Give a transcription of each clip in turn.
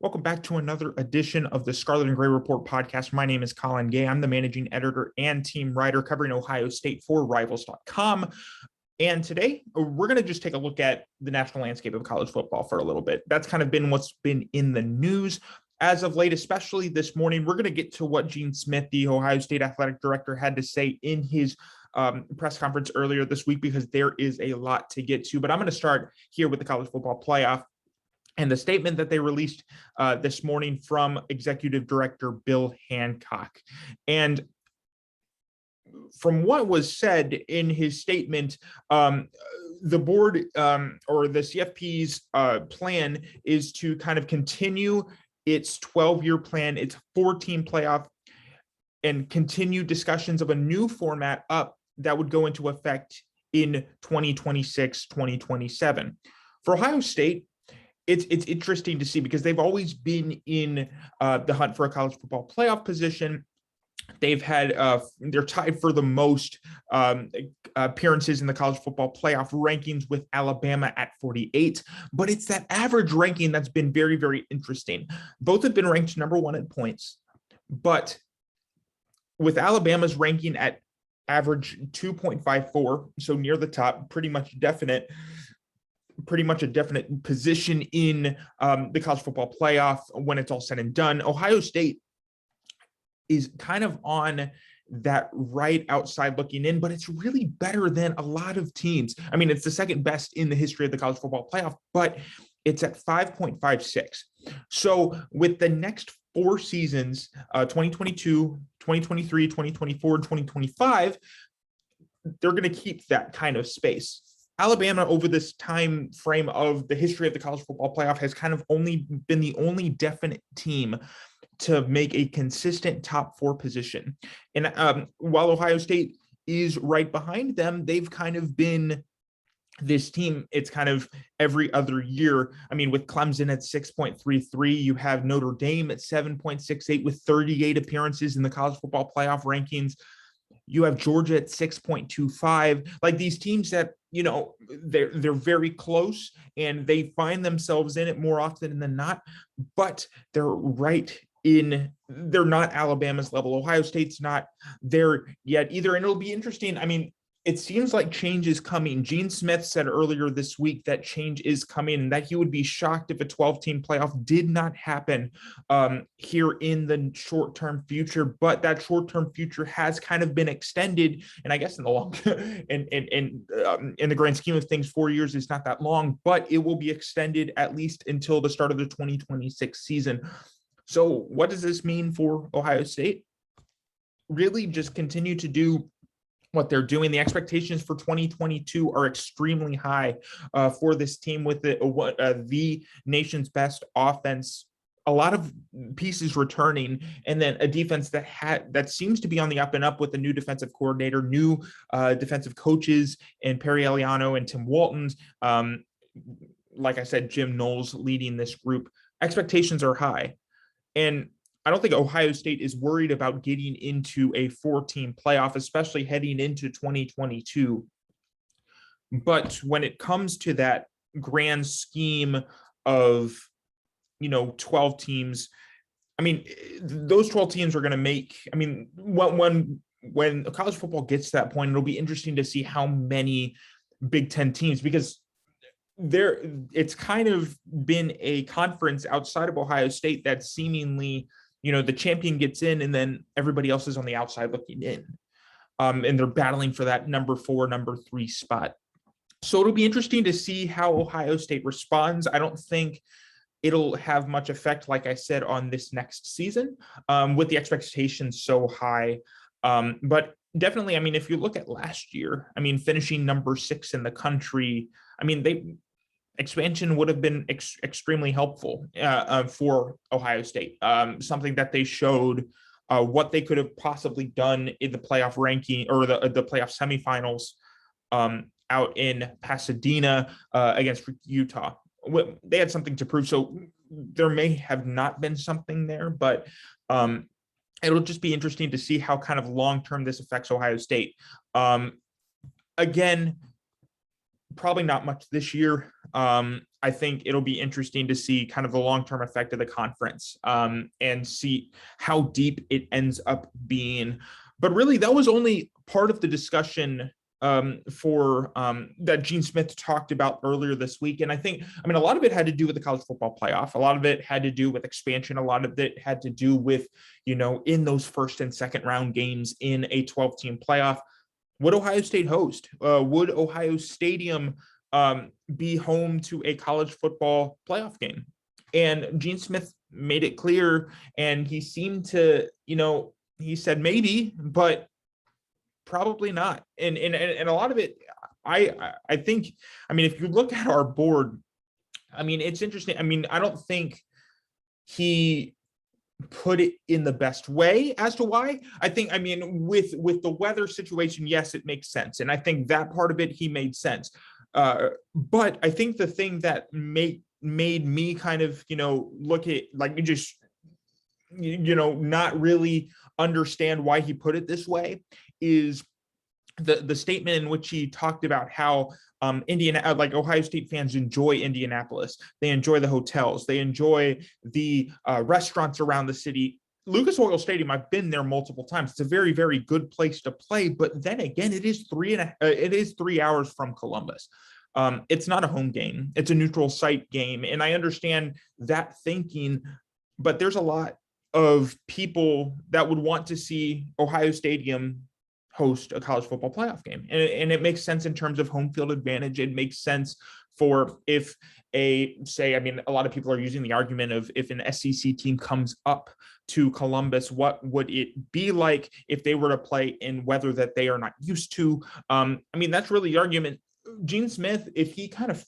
Welcome back to another edition of the Scarlet and Gray Report podcast. My name is Colin Gay. I'm the managing editor and team writer covering Ohio State for Rivals.com. And today we're going to just take a look at the national landscape of college football for a little bit. That's kind of been what's been in the news as of late, especially this morning. We're going to get to what Gene Smith, the Ohio State athletic director, had to say in his press conference earlier this week, because there is a lot to get to. But I'm going to start here with the college football playoff and the statement that they released this morning from Executive Director Bill Hancock. And from what was said in his statement, the board or the CFP's plan is to kind of continue its 12-year plan, its 14 playoff, and continue discussions of a new format up that would go into effect in 2026, 2027. For Ohio State, it's interesting to see because they've always been in the hunt for a college football playoff position. They've had they're tied for the most appearances in the college football playoff rankings with Alabama at 48, but it's that average ranking that's been very, very interesting. Both have been ranked number one in points, but with Alabama's ranking at average 2.54, so near the top, pretty much a definite position in the college football playoff when it's all said and done. Ohio State is kind of on that right outside looking in, but it's really better than a lot of teams. I mean, it's the second best in the history of the college football playoff, but it's at 5.56. So with the next four seasons, 2022, 2023, 2024, and 2025, they're going to keep that kind of space. Alabama, over this time frame of the history of the college football playoff, has kind of only been the only definite team to make a consistent top four position. And while Ohio State is right behind them, they've kind of been this team. It's kind of every other year. I mean, with Clemson at 6.33, you have Notre Dame at 7.68 with 38 appearances in the college football playoff rankings. You have Georgia at 6.25. Like, these teams that, you know, they're very close and they find themselves in it more often than not, but they're not Alabama's level. Ohio State's not there yet either. And it'll be interesting. I mean, it seems like change is coming. Gene Smith said earlier this week that change is coming and that he would be shocked if a 12-team playoff did not happen here in the short-term future. But that short-term future has kind of been extended. And I guess in the long in the grand scheme of things, 4 years is not that long, but it will be extended at least until the start of the 2026 season. So what does this mean for Ohio State? Really just continue to do what they're doing. The expectations for 2022 are extremely high for this team with the nation's best offense, a lot of pieces returning, and then a defense that seems to be on the up and up with a new defensive coordinator, new defensive coaches, and Perry Eliano and Tim Waltons. Like I said, Jim Knowles leading this group. Expectations are high. And I don't think Ohio State is worried about getting into a 4-team playoff, especially heading into 2022. But when it comes to that grand scheme of, 12 teams, I mean, those 12 teams are going to make, I mean, when college football gets to that point, it'll be interesting to see how many Big Ten teams, because it's kind of been a conference outside of Ohio State that seemingly, the champion gets in and then everybody else is on the outside looking in. And they're battling for that number 4, number 3 spot. So it'll be interesting to see how Ohio State responds. I don't think it'll have much effect, like I said, on this next season with the expectations so high. But definitely, I mean, if you look at last year, I mean, finishing number 6 in the country, I mean, expansion would have been extremely helpful for Ohio State. Something that they showed what they could have possibly done in the playoff ranking or the playoff semifinals out in Pasadena against Utah. They had something to prove. So there may have not been something there, but it'll just be interesting to see how kind of long-term this affects Ohio State. Again, probably not much this year. I think it'll be interesting to see kind of the long-term effect of the conference, and see how deep it ends up being. But really, that was only part of the discussion for that Gene Smith talked about earlier this week. And I mean, a lot of it had to do with the college football playoff. A lot of it had to do with expansion. A lot of it had to do with, in those first and second round games in a 12-team playoff. Would Ohio State host? Would Ohio Stadium be home to a college football playoff game? And Gene Smith made it clear, and he seemed to, he said maybe, but probably not. And a lot of it, I think, I mean, if you look at our board, I mean, it's interesting. I mean, I don't think he put it in the best way as to why. I think, I mean, with the weather situation, yes, it makes sense. And I think that part of it, he made sense. But I think the thing that made me kind of, look at, like, just, not really understand why he put it this way is the statement in which he talked about how Ohio State fans enjoy Indianapolis. They enjoy the hotels. They enjoy the restaurants around the city. Lucas Oil Stadium, I've been there multiple times. It's a very, very good place to play. But then again, it is 3 hours from Columbus. It's not a home game. It's a neutral site game. And I understand that thinking, but there's a lot of people that would want to see Ohio Stadium host a college football playoff game. And it makes sense in terms of home field advantage. It makes sense for a lot of people are using the argument of if an SEC team comes up to Columbus, what would it be like if they were to play in weather that they are not used to? I mean, that's really the argument. Gene Smith, if he kind of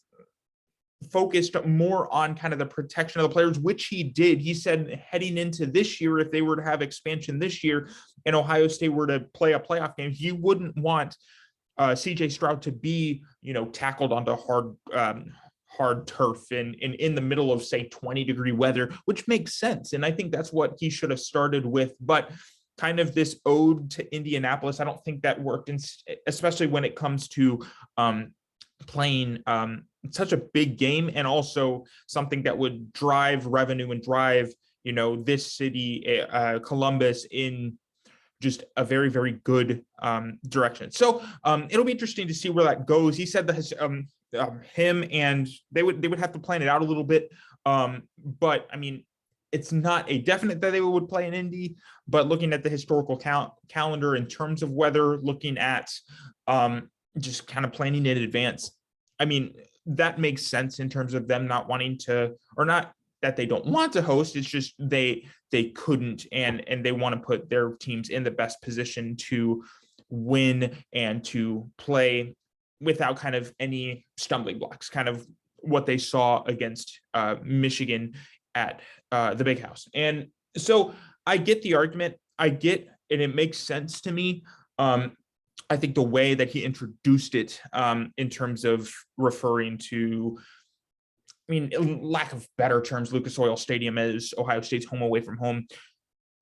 focused more on kind of the protection of the players, which he did. He said heading into this year, if they were to have expansion this year and Ohio State were to play a playoff game, he wouldn't want CJ Stroud to be, tackled onto hard turf and in the middle of, say, 20-degree weather, which makes sense. And I think that's what he should have started with. But kind of this ode to Indianapolis, I don't think that worked, especially when it comes to playing such a big game, and also something that would drive revenue and drive, this city, Columbus, in just a very, very good direction. So it'll be interesting to see where that goes. He said that him and they would have to plan it out a little bit. But I mean, it's not a definite that they would play in Indy, but looking at the historical calendar in terms of weather, looking at just kind of planning in advance, I mean, that makes sense in terms of them not wanting to, or not that they don't want to host. It's just they couldn't, and they want to put their teams in the best position to win and to play without kind of any stumbling blocks, kind of what they saw against Michigan at the Big House. And so I get the argument. And it makes sense to me. I think the way that he introduced it in terms of referring to, I mean, in lack of better terms, Lucas Oil Stadium as Ohio State's home away from home.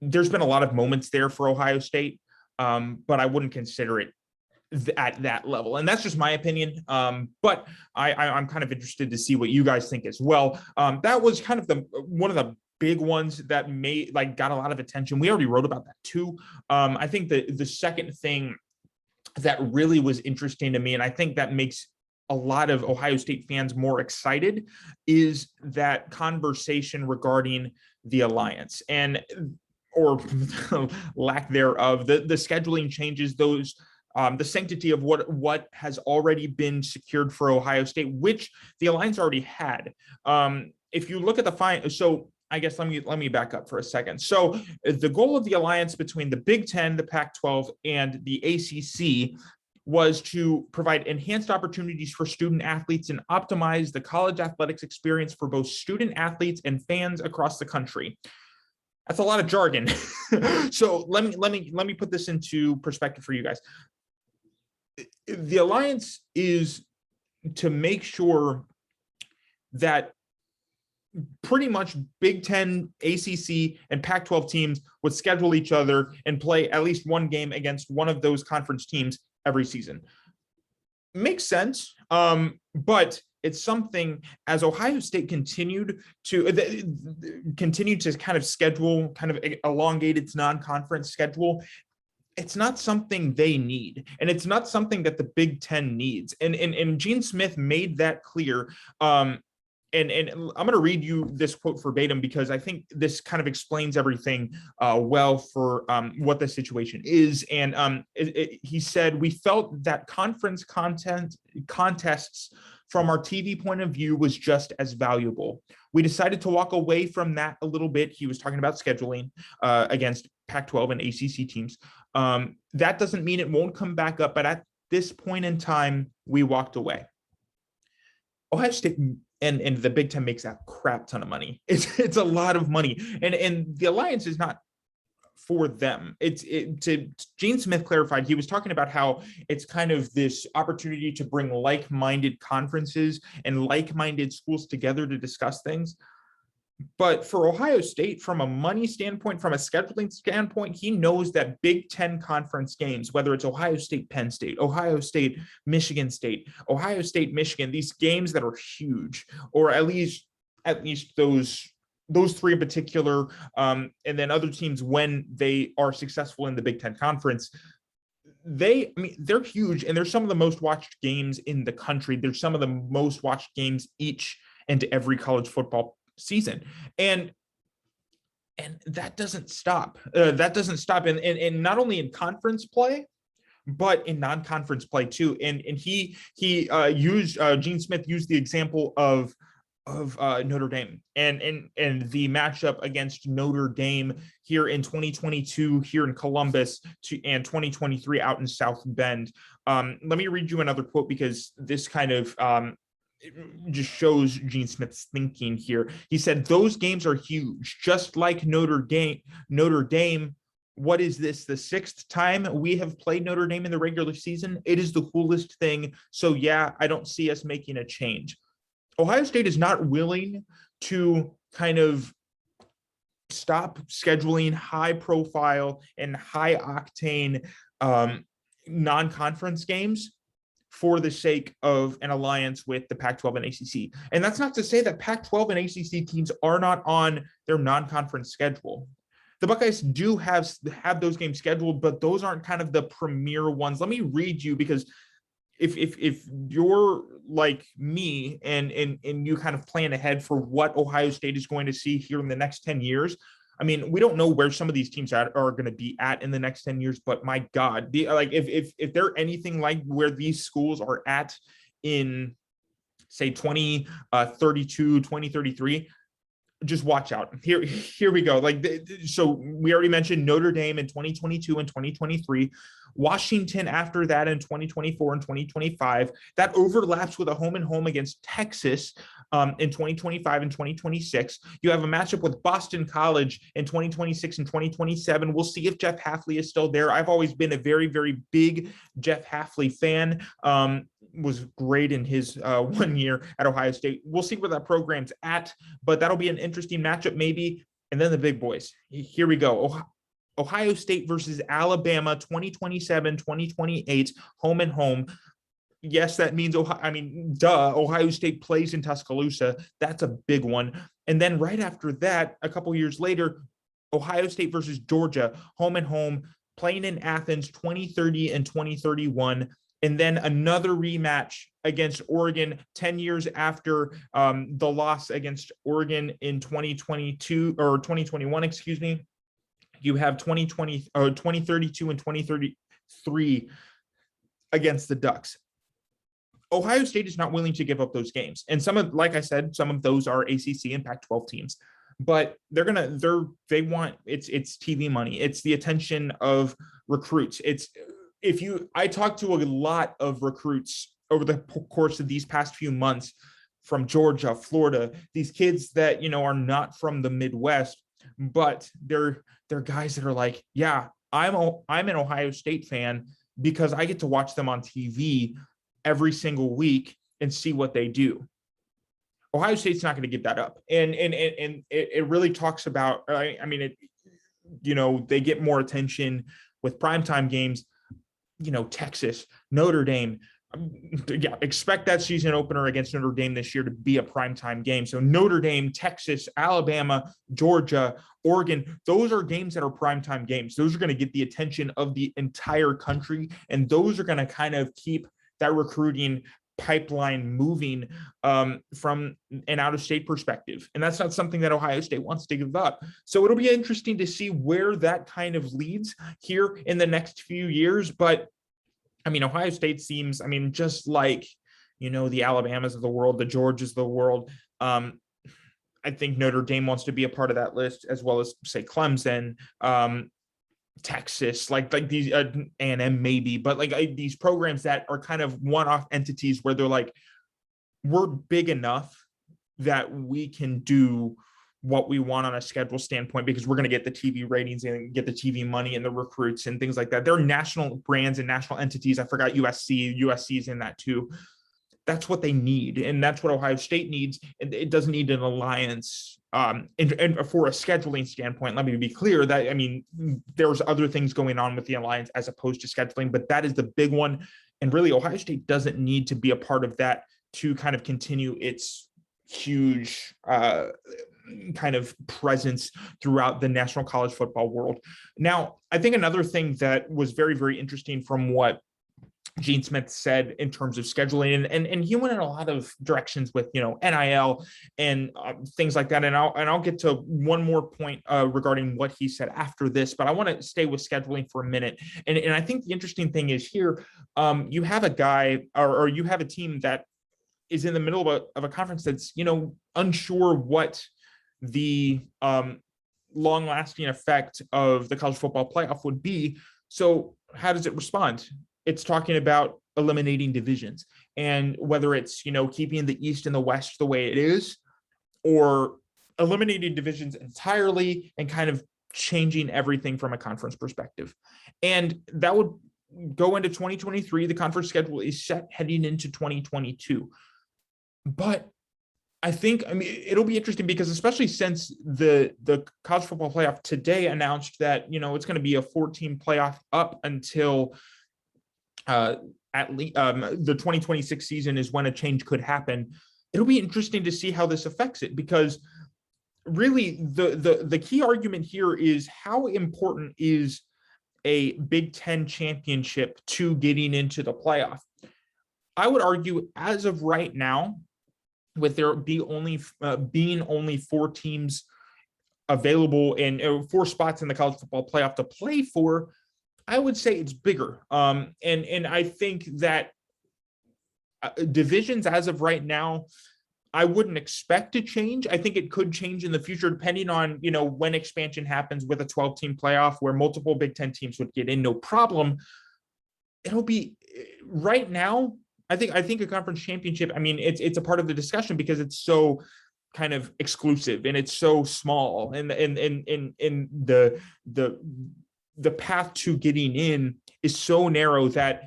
There's been a lot of moments there for Ohio State, but I wouldn't consider it at that level. And that's just my opinion. But I'm kind of interested to see what you guys think as well. That was kind of one of the big ones that got a lot of attention. We already wrote about that too. I think the second thing that really was interesting to me, and I think that makes a lot of Ohio State fans more excited, is that conversation regarding the alliance or lack thereof, the scheduling changes, those the sanctity of what has already been secured for Ohio State, which the alliance already had. If you look at so I guess let me back up for a second. So the goal of the alliance between the Big Ten, the Pac-12, and the ACC was to provide enhanced opportunities for student athletes and optimize the college athletics experience for both student athletes and fans across the country. That's a lot of jargon. So let me put this into perspective for you guys. The alliance is to make sure that pretty much Big Ten, ACC, and Pac-12 teams would schedule each other and play at least one game against one of those conference teams every season. Makes sense, but it's something as Ohio State continued to kind of schedule, kind of elongate its non-conference schedule. It's not something they need, and it's not something that the Big Ten needs. And Gene Smith made that clear. And I'm going to read you this quote verbatim because I think this kind of explains everything well for what the situation is. And he said, "We felt that conference contests from our TV point of view was just as valuable. We decided to walk away from that a little bit." He was talking about scheduling against Pac-12 and ACC teams. That doesn't mean it won't come back up, but at this point in time, we walked away. Ohio State and the Big Ten makes a crap ton of money. It's a lot of money, and the alliance is not for them. Gene Smith clarified, he was talking about how it's kind of this opportunity to bring like-minded conferences and like-minded schools together to discuss things. But for Ohio State, from a money standpoint, from a scheduling standpoint, he knows that Big Ten conference games, whether it's Ohio State, Penn State, Ohio State, Michigan State, Ohio State, Michigan, these games that are huge, or at least those three in particular, and then other teams when they are successful in the Big Ten conference, they're huge, and they're some of the most watched games in the country. They're some of the most watched games each and every college football season, and that doesn't stop. And not only in conference play, but in non-conference play too. And he used Gene Smith used the example of Notre Dame and the matchup against Notre Dame here in 2022 here in Columbus and 2023 out in South Bend. Let me read you another quote because this kind of it just shows Gene Smith's thinking here. He said, "Those games are huge, just like Notre Dame. What is this, the sixth time we have played Notre Dame in the regular season? It is the coolest thing. So yeah, I don't see us making a change." Ohio State is not willing to kind of stop scheduling high profile and high octane non-conference games for the sake of an alliance with the Pac-12 and ACC. And that's not to say that Pac-12 and ACC teams are not on their non-conference schedule. The Buckeyes do have those games scheduled, but those aren't kind of the premier ones. Let me read you, because if you're like me and you kind of plan ahead for what Ohio State is going to see here in the next 10 years, I mean, we don't know where some of these teams are going to be at in the next 10 years, but my God, if they're anything like where these schools are at in, say, 2032, 2033, just watch out. Here we go. So we already mentioned Notre Dame in 2022 and 2023. Washington after that in 2024 and 2025. That overlaps with a home and home against Texas in 2025 and 2026. You have a matchup with Boston College in 2026 and 2027. We'll see if Jeff Hafley is still there. I've always been a very, very big Jeff Hafley fan. Was great in his 1 year at Ohio State. We'll see where that program's at, but that'll be an interesting matchup maybe. And then the big boys. Here we go. Ohio State versus Alabama, 2027, 2028, home and home. Yes, that means Ohio State plays in Tuscaloosa. That's a big one. And then right after that, a couple years later, Ohio State versus Georgia, home and home, playing in Athens, 2030 and 2031. And then another rematch against Oregon 10 years after the loss against Oregon in 2022 or 2021, excuse me. You have 2032 and 2033 against the Ducks. Ohio State is not willing to give up those games. And like I said, some of those are ACC and Pac-12 teams, but it's TV money. It's the attention of recruits. I talked to a lot of recruits over the course of these past few months from Georgia, Florida, these kids that, are not from the Midwest, but they're guys that are like, yeah, I'm an Ohio State fan because I get to watch them on TV every single week and see what they do. Ohio State's not going to give that up. And it really talks about, they get more attention with primetime games, Texas, Notre Dame, Yeah, expect that season opener against Notre Dame this year to be a primetime game. So Notre Dame, Texas, Alabama, Georgia, Oregon, those are games that are primetime games. Those are going to get the attention of the entire country, and those are going to kind of keep that recruiting pipeline moving from an out-of-state perspective. And that's not something that Ohio State wants to give up. So it'll be interesting to see where that kind of leads here in the next few years. But I mean, Ohio State seems, I mean, just like, the Alabamas of the world, the Georgias of the world. I think Notre Dame wants to be a part of that list, as well as, say, Clemson, Texas, like these A&M maybe, but these programs that are kind of one-off entities where they're like, we're big enough that we can do what we want on a schedule standpoint because we're going to get the TV ratings and get the TV money and the recruits and things like that. They're national brands and national entities. I forgot USC is in that too. That's what they need. And that's what Ohio State needs. And it doesn't need an alliance. And for a scheduling standpoint, let me be clear that, I mean, there's other things going on with the alliance as opposed to scheduling, but that is the big one. And really, Ohio State doesn't need to be a part of that to kind of continue its huge kind of presence throughout the national college football world. Now, I think another thing that was very, very interesting from what Gene Smith said in terms of scheduling, and he went in a lot of directions with, NIL and things like that. And I'll get to one more point regarding what he said after this, but I want to stay with scheduling for a minute. And I think the interesting thing is here, you have a guy or you have a team that is in the middle of a conference that's, unsure what the long-lasting effect of the college football playoff would be. So how does it respond? It's talking about eliminating divisions, and whether it's, keeping the East and the West the way it is, or eliminating divisions entirely and kind of changing everything from a conference perspective. And that would go into 2023. The conference schedule is set heading into 2022. But I think, it'll be interesting because especially since the college football playoff today announced that, it's going to be a 14 playoff up until at least the 2026 season is when a change could happen. It'll be interesting to see how this affects it, because really the key argument here is how important is a Big Ten championship to getting into the playoff. I would argue as of right now, with there being only 4 teams available and 4 spots in the college football playoff to play for, I would say it's bigger. And I think that divisions as of right now, I wouldn't expect to change. I think it could change in the future, depending on, when expansion happens with a 12-team playoff where multiple Big Ten teams would get in, no problem. It'll be right now. I think a conference championship, it's a part of the discussion because it's so kind of exclusive and it's so small, and the path to getting in is so narrow that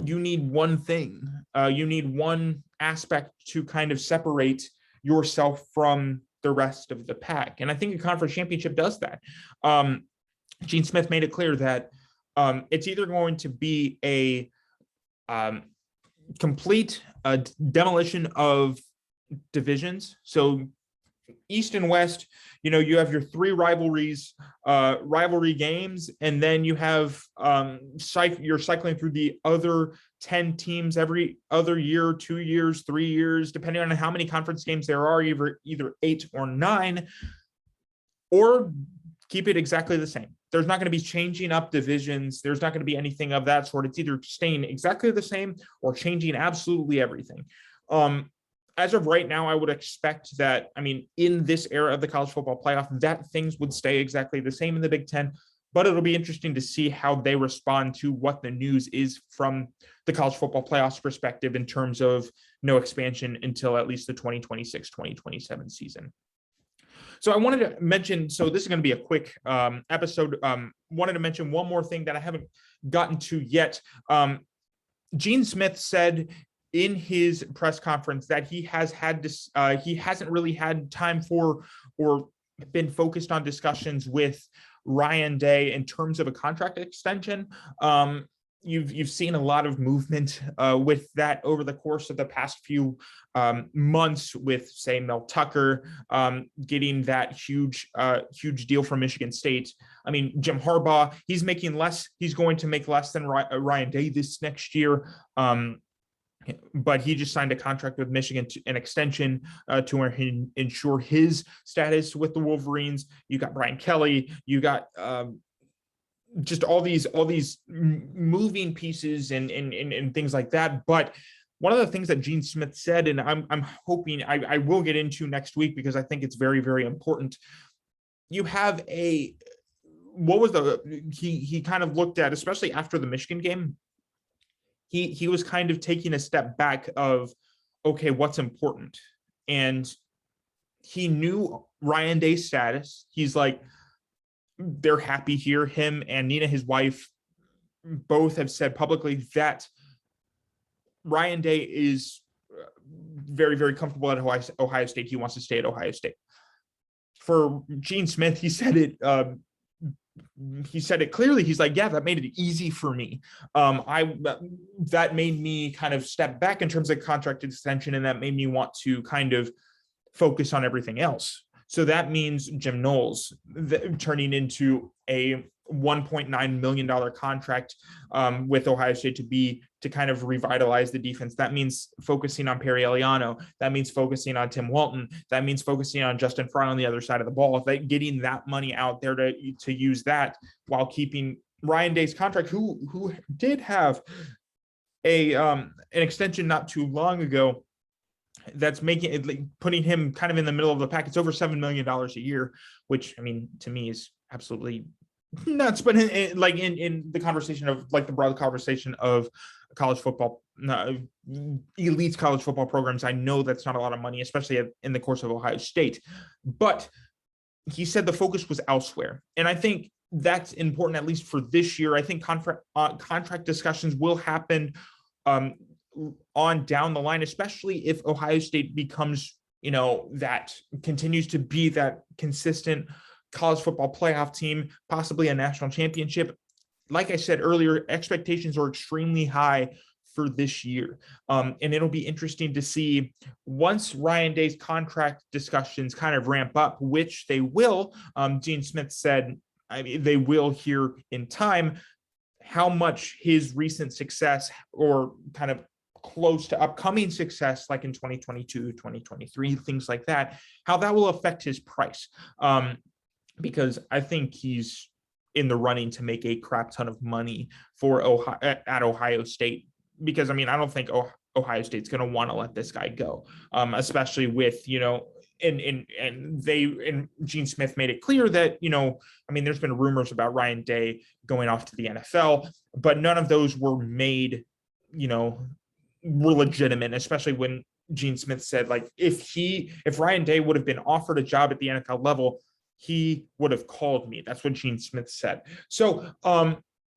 you need one thing. You need one aspect to kind of separate yourself from the rest of the pack. And I think a conference championship does that. Gene Smith made it clear that it's either going to be a complete demolition of divisions. So East and West, you have your 3 rivalry games, and then you have you're cycling through the other 10 teams every other year, 2 years, 3 years, depending on how many conference games there are, either 8 or 9, or keep it exactly the same. There's not going to be changing up divisions. There's not going to be anything of that sort. It's either staying exactly the same or changing absolutely everything. As of right now, I would expect that, in this era of the college football playoff, that things would stay exactly the same in the Big Ten, but it'll be interesting to see how they respond to what the news is from the college football playoffs perspective in terms of no expansion until at least the 2026-2027 season. So I wanted to mention, so this is going to be a quick episode. Wanted to mention one more thing that I haven't gotten to yet. Gene Smith said in his press conference that he hasn't really had time for or been focused on discussions with Ryan Day in terms of a contract extension. you've seen a lot of movement with that over the course of the past few months, with, say, Mel Tucker getting that huge deal from Michigan State. I mean, Jim Harbaugh, he's making less. He's going to make less than Ryan Day this next year. But he just signed a contract with Michigan, an extension to ensure his status with the Wolverines. You got Brian Kelly. You got just all these moving pieces and things like that. But one of the things that Gene Smith said, and I'm hoping I will get into next week because I think it's very, very important. You have he kind of looked at, especially after the Michigan game, he was kind of taking a step back of, okay, what's important? And he knew Ryan Day's status. He's like, they're happy here. Him and Nina, his wife, both have said publicly that Ryan Day is very, very comfortable at Ohio State. He wants to stay at Ohio State. For Gene Smith, he said it clearly. He's like, yeah, that made it easy for me. That made me kind of step back in terms of contract extension, and that made me want to kind of focus on everything else. So that means Jim Knowles turning into a $1.9 million contract with Ohio State to kind of revitalize the defense. That means focusing on Perry Eliano. That means focusing on Tim Walton. That means focusing on Justin Fry on the other side of the ball. Getting that money out there to use that while keeping Ryan Day's contract, who did have an extension not too long ago. That's making it, like, putting him kind of in the middle of the pack. It's over $7 million a year, which, I mean, to me is absolutely nuts. But in the conversation of, like, the broad conversation of college football, elite college football programs, I know that's not a lot of money, especially in the course of Ohio State. But he said the focus was elsewhere. And I think that's important, at least for this year. I think contract discussions will happen on down the line, especially if Ohio State becomes, that continues to be that consistent college football playoff team, possibly a national championship. Like I said earlier, expectations are extremely high for this year. And it'll be interesting to see once Ryan Day's contract discussions kind of ramp up, which they will. Gene Smith said, they will here in time, how much his recent success, or kind of close to upcoming success, like in 2022, 2023, things like that, how that will affect his price. Because I think he's in the running to make a crap ton of money for Ohio State. Because, I mean, I don't think Ohio State's going to want to let this guy go, especially with, and Gene Smith made it clear that, there's been rumors about Ryan Day going off to the NFL, but none of those were made, were legitimate, especially when Gene Smith said, like, if Ryan Day would have been offered a job at the NFL level, he would have called me. That's what Gene Smith said. So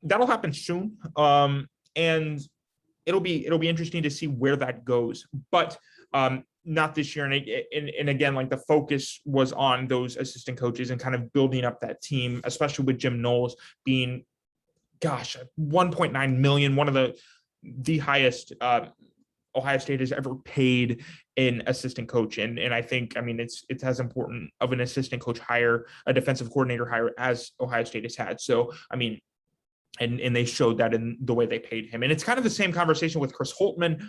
that'll happen soon. And it'll be interesting to see where that goes, but not this year. And again, like, the focus was on those assistant coaches and kind of building up that team, especially with Jim Knowles being, $1.9 million, one of the highest Ohio State has ever paid an assistant coach. And I think, it's as important of an assistant coach hire, a defensive coordinator hire, as Ohio State has had. So, and they showed that in the way they paid him. And it's kind of the same conversation with Chris Holtmann.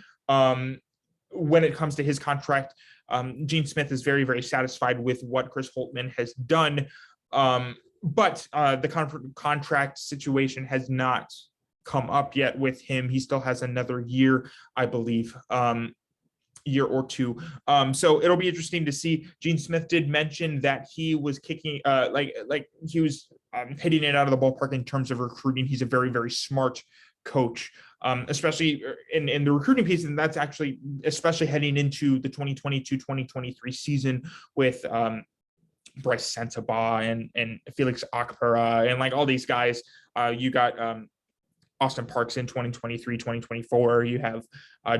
When it comes to his contract, Gene Smith is very, very satisfied with what Chris Holtmann has done. But the contract situation has not come up yet with him. He still has another year, I believe, year or two. So it'll be interesting to see. Gene Smith did mention that he was kicking, he was hitting it out of the ballpark in terms of recruiting. He's a very, very smart coach, especially in the recruiting piece. And that's actually, especially heading into the 2022-2023 season with Bryce Sensabaugh and Felix Akpera and, like, all these guys. You got Austin Parks in 2023, 2024. You have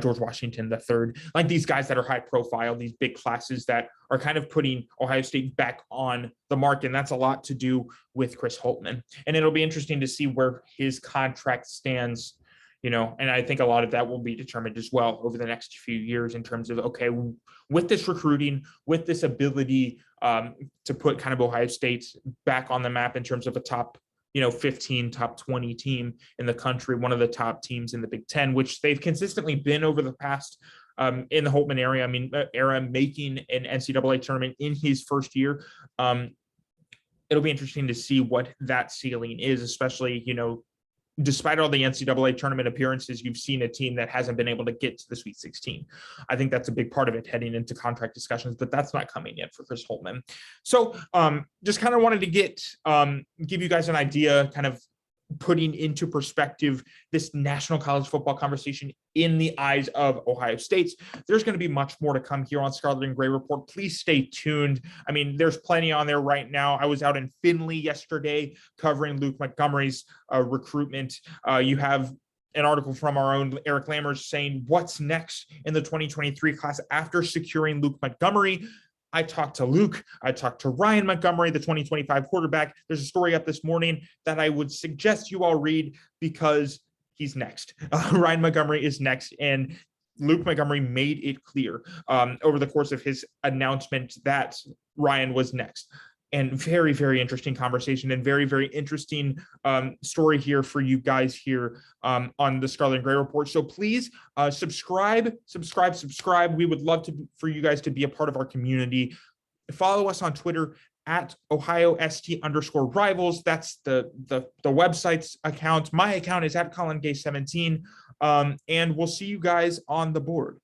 George Washington III, like, these guys that are high profile, these big classes that are kind of putting Ohio State back on the mark. And that's a lot to do with Chris Holtmann. And it'll be interesting to see where his contract stands and I think a lot of that will be determined as well over the next few years in terms of, okay, with this recruiting, with this ability to put kind of Ohio State back on the map in terms of a top 15, top 20 team in the country, one of the top teams in the Big Ten, which they've consistently been over the past in the Holtmann era, making an NCAA tournament in his first year. It'll be interesting to see what that ceiling is, especially, despite all the NCAA tournament appearances, you've seen a team that hasn't been able to get to the Sweet 16. I think that's a big part of it heading into contract discussions, but that's not coming yet for Chris Holtmann. So just kind of wanted to give you guys an idea, kind of putting into perspective this national college football conversation in the eyes of Ohio State. There's going to be much more to come here on Scarlet and Gray Report. Please stay tuned. I mean, there's plenty on there right now. I was out in Findlay yesterday covering Luke Montgomery's recruitment. You have an article from our own Eric Lammers saying what's next in the 2023 class after securing Luke Montgomery. I talked to Luke. I talked to Ryan Montgomery, the 2025 quarterback. There's a story up this morning that I would suggest you all read because he's next. Ryan Montgomery is next, and Luke Montgomery made it clear over the course of his announcement that Ryan was next. And very, very interesting conversation and very, very interesting story here for you guys here on the Scarlet and Gray Report. So please subscribe. We would love for you guys to be a part of our community. Follow us on Twitter at OhioST_rivals. That's the website's account. My account is at Colin Gay 17. And we'll see you guys on the board.